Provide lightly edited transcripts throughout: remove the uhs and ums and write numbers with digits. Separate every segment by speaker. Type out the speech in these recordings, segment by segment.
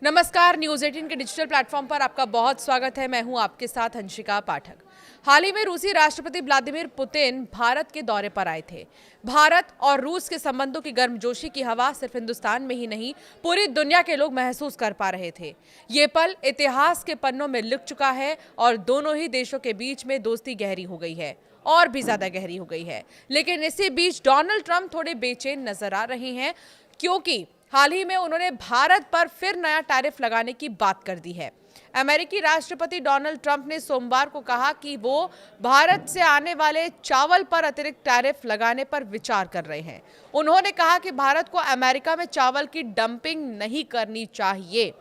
Speaker 1: नमस्कार, न्यूज़ 18 के digital platform पर आपका बहुत स्वागत है। मैं हूं आपके साथ हंशिका पाठक। हाल ही में रूसी राष्ट्रपति व्लादिमीर पुतिन भारत के दौरे पर आए थे। भारत और रूस के संबंधों की गर्मजोशी की हवा सिर्फ हिंदुस्तान में ही नहीं, पूरी दुनिया के लोग महसूस कर पा रहे थे। ये पल इतिहास के पन्नों में लिख चुका है और दोनों ही देशों के बीच में दोस्ती गहरी हो गई है और भी ज्यादा गहरी हो गई है। लेकिन इसी बीच डोनाल्ड ट्रंप थोड़े बेचैन नजर आ रहे हैं, क्योंकि हाल ही में उन्होंने भारत पर फिर नया टैरिफ लगाने की बात कर दी है। अमेरिकी राष्ट्रपति डोनाल्ड ट्रंप ने सोमवार को कहा कि वो भारत से आने वाले चावल पर अतिरिक्त टैरिफ लगाने पर विचार कर रहे हैं। उन्होंने कहा कि भारत को अमेरिका में चावल की डंपिंग नहीं करनी चाहिए।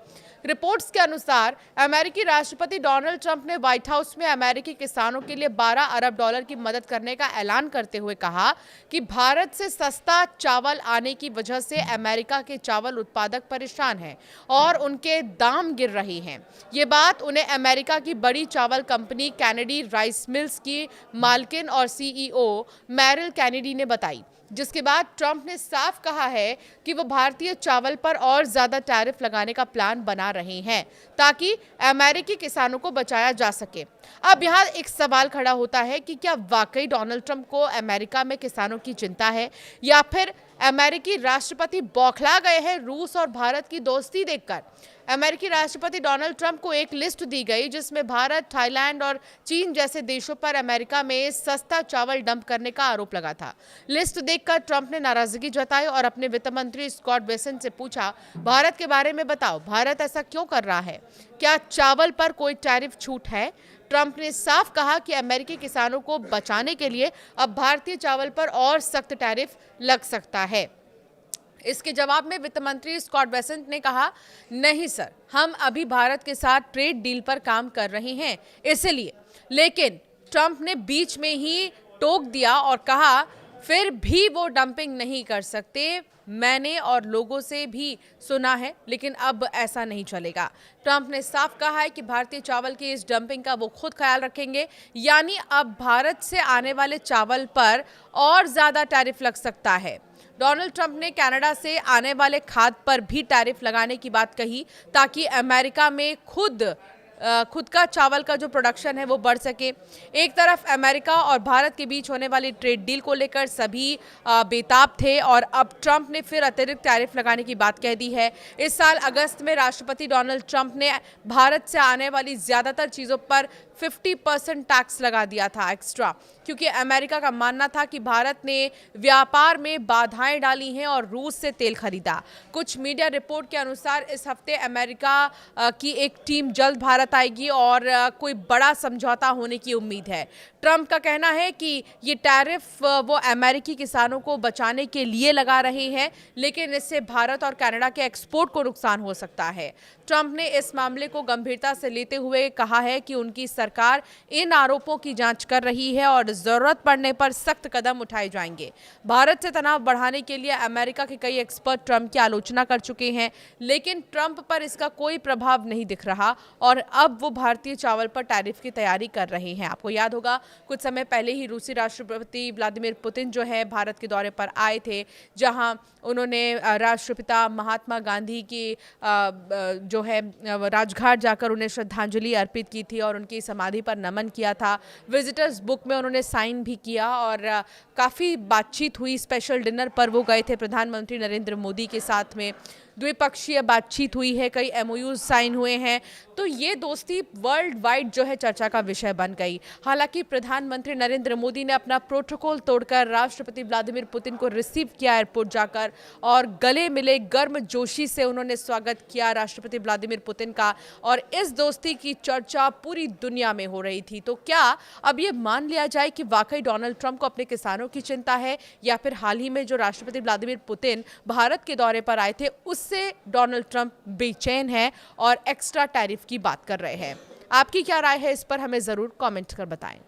Speaker 1: रिपोर्ट्स के अनुसार अमेरिकी राष्ट्रपति डोनाल्ड ट्रंप ने व्हाइट हाउस में अमेरिकी किसानों के लिए 12 अरब डॉलर की मदद करने का ऐलान करते हुए कहा कि भारत से सस्ता चावल आने की वजह से अमेरिका के चावल उत्पादक परेशान हैं और उनके दाम गिर रहे हैं। ये बात उन्हें अमेरिका की बड़ी चावल कंपनी कैनेडी राइस मिल्स की मालकिन और सीईओ मैरिल कैनेडी ने बताई, जिसके बाद ट्रंप ने साफ कहा है कि वो भारतीय चावल पर और ज्यादा टैरिफ लगाने का प्लान बना रहे हैं ताकि अमेरिकी किसानों को बचाया जा सके। अब यहाँ एक सवाल खड़ा होता है कि क्या वाकई डोनाल्ड ट्रंप को अमेरिका में किसानों की चिंता है, या फिर अमेरिकी राष्ट्रपति बौखला गए हैं रूस और भारत की दोस्ती देखकर। अमेरिकी राष्ट्रपति डोनाल्ड ट्रंप को एक लिस्ट दी गई जिसमें भारत, थाईलैंड और चीन जैसे देशों पर अमेरिका में सस्ता चावल डंप करने का आरोप लगा था। लिस्ट देखकर ट्रंप ने नाराजगी जताई और अपने वित्त मंत्री स्कॉट बेसेंट से पूछा, भारत के बारे में बताओ, भारत ऐसा क्यों कर रहा है? क्या चावल पर कोई टैरिफ छूट है? ट्रंप ने साफ कहा कि अमेरिकी किसानों को बचाने के लिए अब भारतीय चावल पर और सख्त टैरिफ लग सकता है। इसके जवाब में वित्त मंत्री स्कॉट बेसेंट ने कहा, नहीं सर, हम अभी भारत के साथ ट्रेड डील पर काम कर रहे हैं, इसलिए। लेकिन ट्रंप ने बीच में ही टोक दिया और कहा, फिर भी वो डंपिंग नहीं कर सकते। मैंने और लोगों से भी सुना है, लेकिन अब ऐसा नहीं चलेगा। ट्रंप ने साफ कहा है कि भारतीय चावल की इस डंपिंग का वो खुद ख्याल रखेंगे, यानी अब भारत से आने वाले चावल पर और ज्यादा टैरिफ लग सकता है। डोनाल्ड ट्रंप ने कनाडा से आने वाले खाद्य पर भी टैरिफ लगाने की बात कही ताकि अमेरिका में खुद का चावल का जो प्रोडक्शन है वो बढ़ सके। एक तरफ अमेरिका और भारत के बीच होने वाली ट्रेड डील को लेकर सभी बेताब थे और अब ट्रंप ने फिर अतिरिक्त टैरिफ लगाने की बात कह दी है। इस साल अगस्त में राष्ट्रपति डोनाल्ड ट्रंप ने भारत से आने वाली ज़्यादातर चीज़ों पर 50% टैक्स लगा दिया था एक्स्ट्रा, क्योंकि अमेरिका का मानना था कि भारत ने व्यापार में बाधाएं डाली हैं और रूस से तेल खरीदा। कुछ मीडिया रिपोर्ट के अनुसार इस हफ्ते अमेरिका की एक टीम जल्द भारत आएगी और कोई बड़ा समझौता होने की उम्मीद है। ट्रंप का कहना है कि ये टैरिफ वो अमेरिकी किसानों को बचाने के लिए लगा रहे हैं, लेकिन इससे भारत और कनाडा के एक्सपोर्ट को नुकसान हो सकता है। ट्रंप ने इस मामले को गंभीरता से लेते हुए कहा है कि उनकी सरकार इन आरोपों की जांच कर रही है और जरूरत पड़ने पर सख्त कदम उठाए जाएंगे। भारत से तनाव बढ़ाने के लिए अमेरिका के कई एक्सपर्ट ट्रंप की आलोचना कर चुके हैं, लेकिन ट्रंप पर इसका कोई प्रभाव नहीं दिख रहा और अब वो भारतीय चावल पर टैरिफ की तैयारी कर रहे हैं। आपको याद होगा, कुछ समय पहले ही रूसी राष्ट्रपति व्लादिमीर पुतिन जो है भारत के दौरे पर आए थे, जहां उन्होंने राष्ट्रपिता महात्मा गांधी की जो है राजघाट जाकर उन्हें श्रद्धांजलि अर्पित की थी और उनकी समाधि पर नमन किया था। विजिटर्स बुक में उन्होंने साइन भी किया और काफ़ी बातचीत हुई। स्पेशल डिनर पर वो गए थे प्रधानमंत्री नरेंद्र मोदी के साथ में। द्विपक्षीय बातचीत हुई है, कई एमओयूज साइन हुए हैं। तो ये दोस्ती वर्ल्ड वाइड जो है चर्चा का विषय बन गई। हालांकि प्रधानमंत्री नरेंद्र मोदी ने अपना प्रोटोकॉल तोड़कर राष्ट्रपति व्लादिमीर पुतिन को रिसीव किया एयरपोर्ट जाकर और गले मिले, गर्मजोशी से उन्होंने स्वागत किया राष्ट्रपति व्लादिमीर पुतिन का, और इस दोस्ती की चर्चा पूरी दुनिया में हो रही थी। तो क्या अब ये मान लिया जाए कि वाकई डोनाल्ड ट्रंप को अपने किसानों की चिंता है, या फिर हाल ही में जो राष्ट्रपति व्लादिमीर पुतिन भारत के दौरे पर आए थे उससे डोनाल्ड ट्रंप बेचैन है और एक्स्ट्रा टैरिफ की बात कर रहे हैं? आपकी क्या राय है इस पर, हमें जरूर कमेंट कर बताएं।